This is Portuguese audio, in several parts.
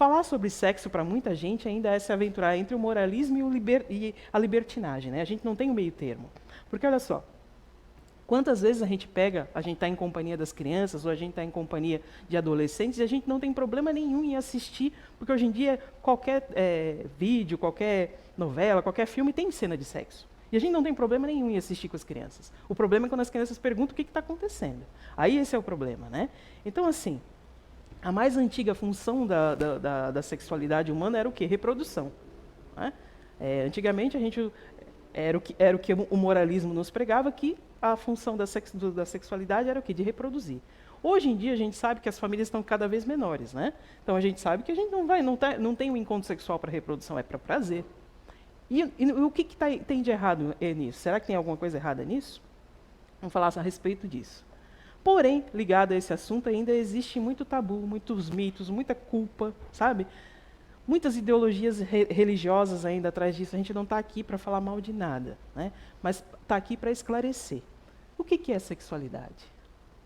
falar sobre sexo para muita gente ainda é se aventurar entre o moralismo e a libertinagem, né? A gente não tem um meio termo. Porque olha só, quantas vezes a gente está em companhia das crianças, ou a gente está em companhia de adolescentes, e a gente não tem problema nenhum em assistir, porque hoje em dia qualquer vídeo, qualquer novela, qualquer filme tem cena de sexo. E a gente não tem problema nenhum em assistir com as crianças. O problema é quando as crianças perguntam o que está acontecendo. Aí esse é o problema, né? Então, assim, a mais antiga função da sexualidade humana era o quê? Reprodução. Né? Antigamente, era o que o moralismo nos pregava, que a função da sexualidade era o quê? De reproduzir. Hoje em dia, a gente sabe que as famílias estão cada vez menores, né? Então, a gente sabe que a gente não tem um encontro sexual para reprodução, é para prazer. E o que tem de errado nisso? Será que tem alguma coisa errada nisso? Vamos falar a respeito disso. Porém, ligado a esse assunto, ainda existe muito tabu, muitos mitos, muita culpa, sabe? Muitas ideologias religiosas ainda atrás disso. A gente não está aqui para falar mal de nada, né? Mas está aqui para esclarecer. O que é sexualidade?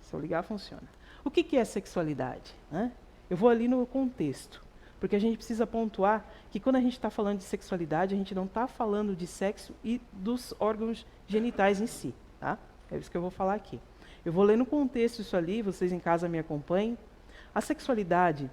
Se eu ligar, funciona. O que é sexualidade? Né? Eu vou ali no contexto. Porque a gente precisa pontuar que quando a gente está falando de sexualidade, a gente não está falando de sexo e dos órgãos genitais em si. Tá? É isso que eu vou falar aqui. Eu vou ler no contexto isso ali, vocês em casa me acompanhem. A sexualidade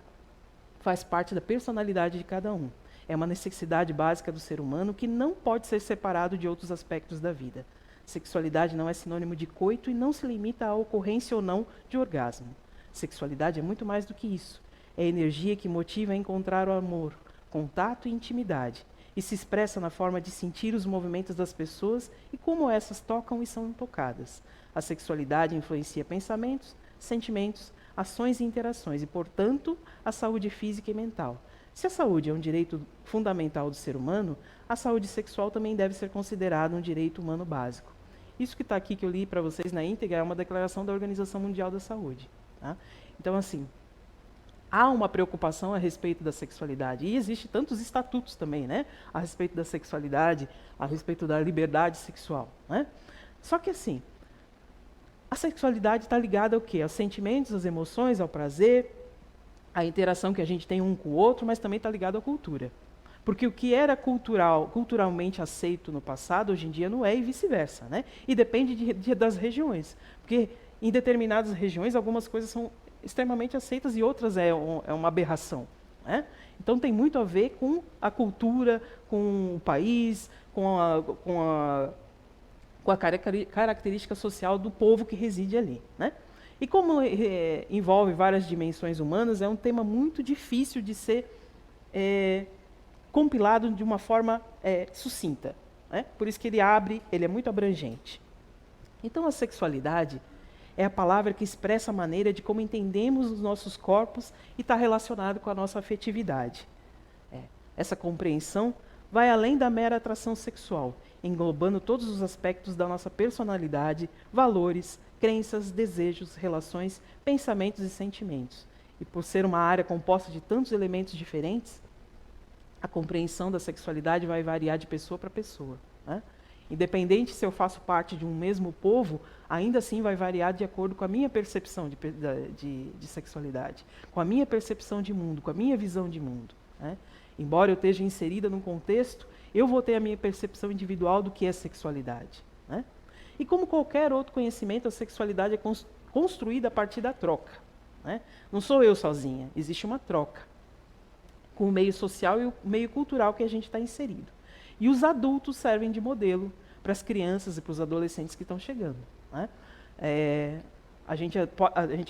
faz parte da personalidade de cada um. É uma necessidade básica do ser humano que não pode ser separado de outros aspectos da vida. Sexualidade não é sinônimo de coito e não se limita à ocorrência ou não de orgasmo. Sexualidade é muito mais do que isso. É a energia que motiva a encontrar o amor, contato e intimidade, e se expressa na forma de sentir os movimentos das pessoas e como essas tocam e são tocadas. A sexualidade influencia pensamentos, sentimentos, ações e interações, e, portanto, a saúde física e mental. Se a saúde é um direito fundamental do ser humano, a saúde sexual também deve ser considerada um direito humano básico. Isso que está aqui, que eu li para vocês na íntegra, é uma declaração da Organização Mundial da Saúde. Tá? Então, assim, há uma preocupação a respeito da sexualidade. E existem tantos estatutos também, né? A respeito da sexualidade, a respeito da liberdade sexual. Né? Só que assim, a sexualidade está ligada ao quê? Aos sentimentos, às emoções, ao prazer, à interação que a gente tem um com o outro, mas também está ligado à cultura. Porque o que era culturalmente aceito no passado, hoje em dia não é, e vice-versa. Né? E depende das regiões. Porque em determinadas regiões, algumas coisas são extremamente aceitas e outras é uma aberração. Né? Então tem muito a ver com a cultura, com o país, com a característica social do povo que reside ali. Né? E como envolve várias dimensões humanas, é um tema muito difícil de ser compilado de uma forma sucinta. Né? Por isso que ele é muito abrangente. Então a sexualidade é a palavra que expressa a maneira de como entendemos os nossos corpos e está relacionado com a nossa afetividade. Essa compreensão vai além da mera atração sexual, englobando todos os aspectos da nossa personalidade, valores, crenças, desejos, relações, pensamentos e sentimentos. E por ser uma área composta de tantos elementos diferentes, a compreensão da sexualidade vai variar de pessoa para pessoa. Né? Independente se eu faço parte de um mesmo povo, ainda assim vai variar de acordo com a minha percepção de sexualidade, com a minha percepção de mundo, com a minha visão de mundo. Né? Embora eu esteja inserida num contexto, eu vou ter a minha percepção individual do que é sexualidade. Né? E como qualquer outro conhecimento, a sexualidade é construída a partir da troca. Né? Não sou eu sozinha, existe uma troca com o meio social e o meio cultural que a gente está inserido. E os adultos servem de modelo para as crianças e para os adolescentes que estão chegando. Né? A gente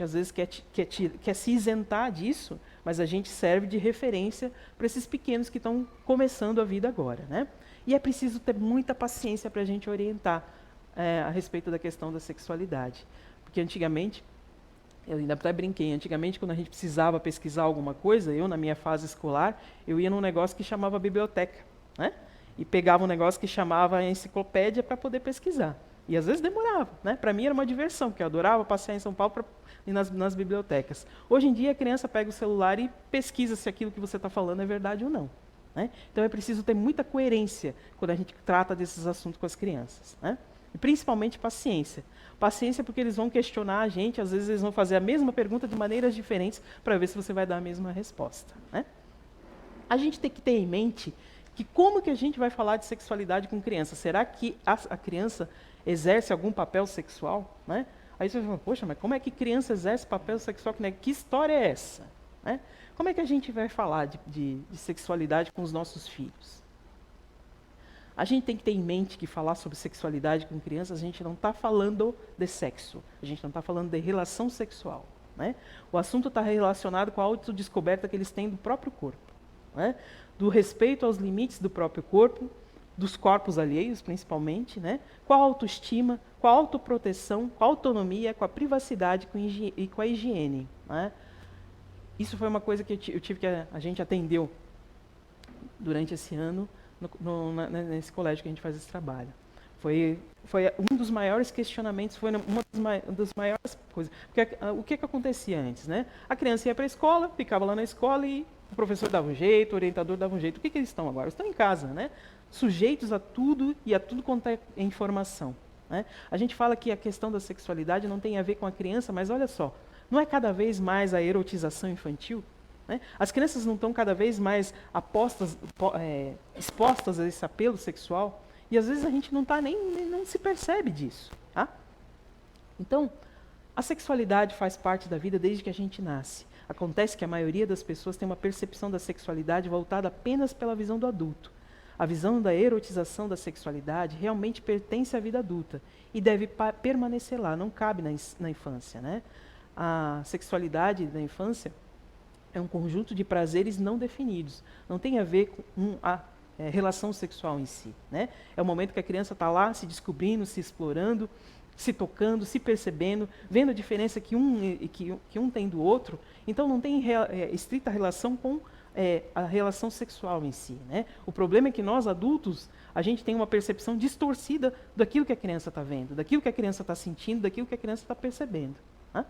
às vezes quer se isentar disso, mas a gente serve de referência para esses pequenos que estão começando a vida agora. Né? E é preciso ter muita paciência para a gente orientar a respeito da questão da sexualidade. Porque antigamente, eu ainda até brinquei, antigamente quando a gente precisava pesquisar alguma coisa, eu na minha fase escolar, eu ia num negócio que chamava biblioteca. Né? E pegava um negócio que chamava enciclopédia para poder pesquisar. E às vezes demorava. Né? Para mim era uma diversão, porque eu adorava passear em São Paulo para ir nas bibliotecas. Hoje em dia a criança pega o celular e pesquisa se aquilo que você está falando é verdade ou não. Né? Então é preciso ter muita coerência quando a gente trata desses assuntos com as crianças. Né? E principalmente paciência. Paciência porque eles vão questionar a gente, às vezes eles vão fazer a mesma pergunta de maneiras diferentes para ver se você vai dar a mesma resposta. Né? A gente tem que ter em mente que como que a gente vai falar de sexualidade com criança? Será que a criança exerce algum papel sexual? Né? Aí você fala, poxa, mas como é que criança exerce papel sexual? Que história é essa? Né? Como é que a gente vai falar de sexualidade com os nossos filhos? A gente tem que ter em mente que falar sobre sexualidade com crianças, a gente não está falando de sexo, a gente não está falando de relação sexual. Né? O assunto está relacionado com a autodescoberta que eles têm do próprio corpo. Né? Do respeito aos limites do próprio corpo, dos corpos alheios, principalmente, né? Com a autoestima, com a autoproteção, com a autonomia, com a privacidade e com a higiene. Né? Isso foi uma coisa que a gente atendeu durante esse ano, nesse colégio que a gente faz esse trabalho. Foi um dos maiores questionamentos, foi uma das maiores coisas. Porque o que acontecia antes? Né? A criança ia para a escola, ficava lá na escola e o professor dava um jeito, o orientador dava um jeito. O que eles estão agora? Eles estão em casa, né? Sujeitos a tudo e a tudo quanto é informação. Né? A gente fala que a questão da sexualidade não tem a ver com a criança, mas olha só, não é cada vez mais a erotização infantil? Né? As crianças não estão cada vez mais expostas a esse apelo sexual? E às vezes a gente não se percebe disso. Tá? Então, a sexualidade faz parte da vida desde que a gente nasce. Acontece que a maioria das pessoas tem uma percepção da sexualidade voltada apenas pela visão do adulto. A visão da erotização da sexualidade realmente pertence à vida adulta e deve permanecer lá, não cabe na infância. Né? A sexualidade da infância é um conjunto de prazeres não definidos. Não tem a ver com a relação sexual em si. Né? É o momento que a criança está lá se descobrindo, se explorando, se tocando, se percebendo, vendo a diferença que um tem do outro. Então não tem estrita relação com a relação sexual em si. Né? O problema é que nós, adultos, a gente tem uma percepção distorcida daquilo que a criança está vendo, daquilo que a criança está sentindo, daquilo que a criança está percebendo. Né?